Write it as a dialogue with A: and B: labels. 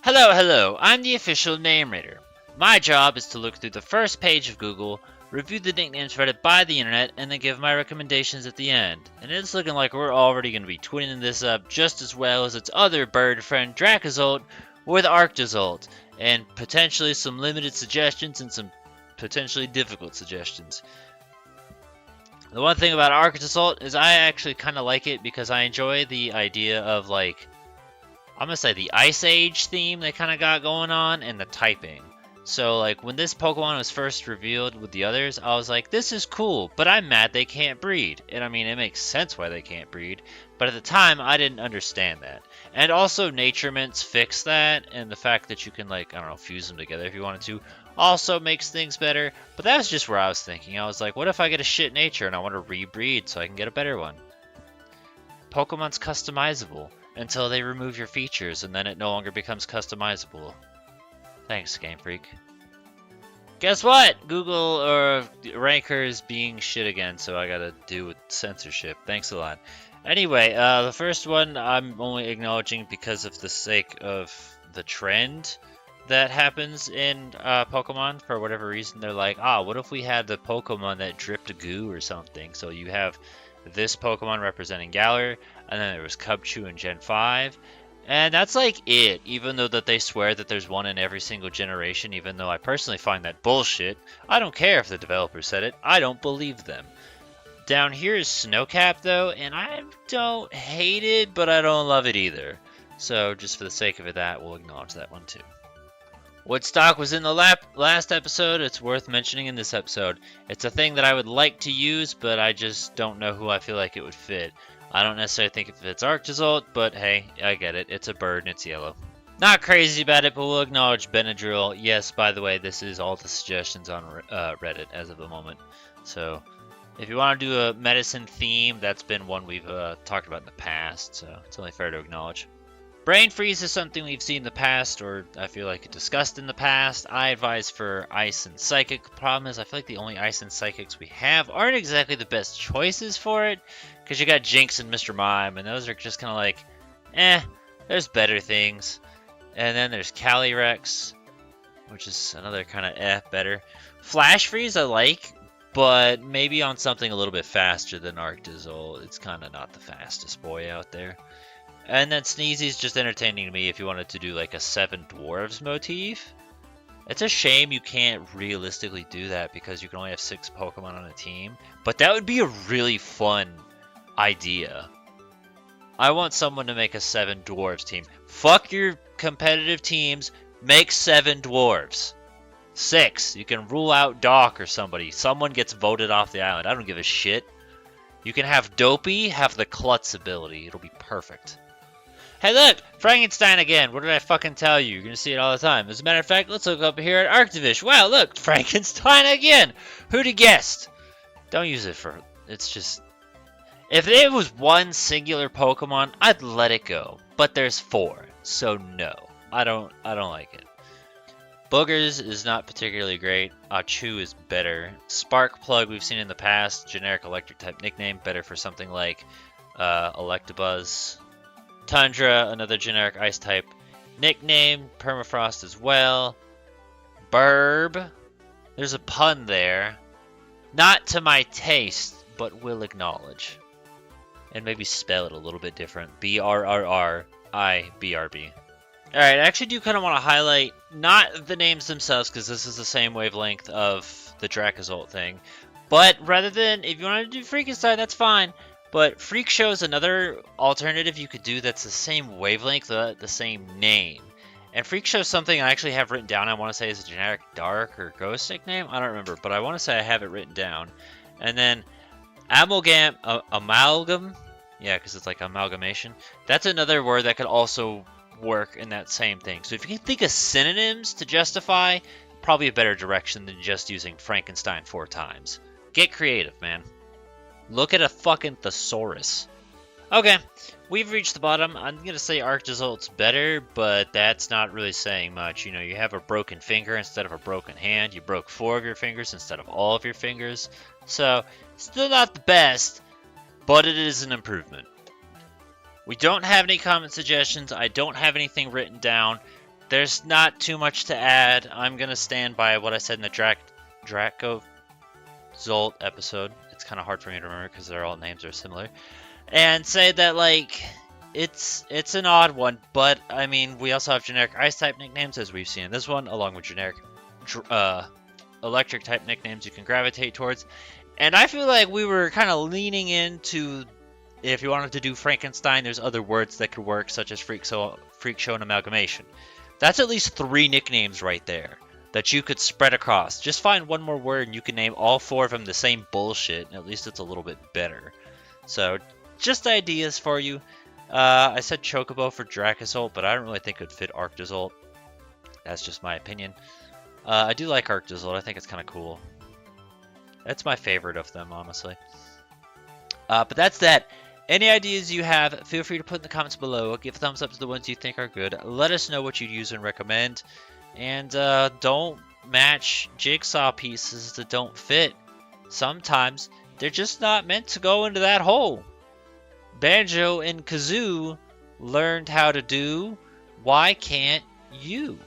A: Hello, hello, I'm the official name reader. My job is to look through the first page of Google, review the nicknames read by the internet, and then give my recommendations at the end. And it's looking like we're already going to be twinning this up just as well as its other bird friend Dracozolt with Arctozolt, and potentially some limited suggestions and some potentially difficult suggestions. The one thing about Arctozolt is I actually kind of like it because I enjoy the idea of like I'm gonna say the Ice Age theme they kind of got going on and the typing. So like when this Pokemon was first revealed with the others, I was like, this is cool, but I'm mad they can't breed. And I mean, it makes sense why they can't breed, but at the time I didn't understand that. And also Nature Mints fix that, and the fact that you can like, I don't know, fuse them together if you wanted to, also makes things better. But that was just where I was thinking. I was like, what if I get a shit nature and I want to rebreed so I can get a better one? Pokemon's customizable until they remove your features, and then it no longer becomes customizable. Thanks, Game Freak. Guess what? Google or Ranker is being shit again, so I gotta do with censorship. Thanks a lot. Anyway, the first one I'm only acknowledging because of the sake of the trend that happens in Pokemon. For whatever reason, they're like, what if we had the Pokemon that dripped goo or something? So you have this Pokemon representing Galar, and then there was Cubchoo in Gen 5, and that's like it, even though that they swear that there's one in every single generation, even though I personally find that bullshit. I don't care if the developer said it, I don't believe them. Down here is Snowcap though, and I don't hate it, but I don't love it either. So just for the sake of it, we'll acknowledge that one too. Woodstock was in the last episode. It's worth mentioning in this episode. It's a thing that I would like to use, but I just don't know who I feel like it would fit. I don't necessarily think it fits Arctozolt, but hey, I get it. It's a bird and it's yellow. Not crazy about it, but we'll acknowledge Benadryl. Yes, by the way, this is all the suggestions on Reddit as of the moment. So if you want to do a medicine theme, that's been one we've talked about in the past, so it's only fair to acknowledge. Brain freeze is something we've seen in the past, or I feel like it discussed in the past. I advise for ice and psychic. The problem is I feel like the only ice and psychics we have aren't exactly the best choices for it, because you got Jinx and Mr. Mime, and those are just kind of like, there's better things. And then there's Calyrex, which is another kind of better. Flash freeze I like, but maybe on something a little bit faster than Arctozolt. It's kind of not the fastest boy out there. And then Sneezy's just entertaining to me if you wanted to do like a 7 Dwarves motif. It's a shame you can't realistically do that because you can only have 6 Pokemon on a team. But that would be a really fun idea. I want someone to make a 7 Dwarves team. Fuck your competitive teams, make 7 Dwarves. 6, you can rule out Doc or somebody. Someone gets voted off the island. I don't give a shit. You can have Dopey have the Klutz ability. It'll be perfect. Hey look, Frankenstein again. What did I fucking tell you? You're gonna see it all the time. As a matter of fact, let's look up here at Arctovish. Wow, look, Frankenstein again. Who'd have guessed? Don't use it for, it's just, if it was one singular Pokemon, I'd let it go. But there's 4, so no. I don't like it. Boogers is not particularly great. Achu is better. Sparkplug we've seen in the past. Generic electric type nickname. Better for something like Electabuzz. Tundra, another generic ice type nickname. Permafrost as well. Burb. There's a pun there. Not to my taste, but will acknowledge. And maybe spell it a little bit different. BRRRIBRB. Alright, I actually do kind of want to highlight, not the names themselves, because this is the same wavelength of the Dracozolt thing, but rather than, if you want to do Freakenstein, that's fine, but Freak Show is another alternative you could do that's the same wavelength, the same name. And Freak Show is something I actually have written down, I want to say is a generic Dark or Ghost nickname, I don't remember, but I want to say I have it written down. And then Amalgam, yeah, because it's like amalgamation, that's another word that could also work in that same thing. So if you can think of synonyms to justify, probably a better direction than just using Frankenstein 4 times. Get creative, man. Look at a fucking thesaurus. Okay, we've reached the bottom. I'm gonna say Arctozolt's better, but that's not really saying much. You know, you have a broken finger instead of a broken hand. You broke 4 of your fingers instead of all of your fingers. So, still not the best, but it is an improvement. We don't have any comment suggestions. I don't have anything written down. there's not too much to add. I'm gonna stand by what I said in the Draco Zolt episode. It's kind of hard for me to remember because their all names are similar, and say that like it's an odd one. But I mean, we also have generic ice type nicknames as we've seen in this one, along with generic electric type nicknames you can gravitate towards. And I feel like we were kind of leaning into, if you wanted to do Frankenstein, there's other words that could work, such as freak show and amalgamation. That's at least 3 nicknames right there that you could spread across. Just find one more word and you can name all 4 of them the same bullshit, and at least it's a little bit better. So, just ideas for you. I said Chocobo for Dracozolt, but I don't really think it would fit Arctozolt. That's just my opinion. I do like Arctozolt. I think it's kind of cool. That's my favorite of them, honestly. But that's that. Any ideas you have, feel free to put in the comments below. Give a thumbs up to the ones you think are good. Let us know what you'd use and recommend. And don't match jigsaw pieces that don't fit. Sometimes they're just not meant to go into that hole. Banjo and Kazoo learned how to do. Why can't you?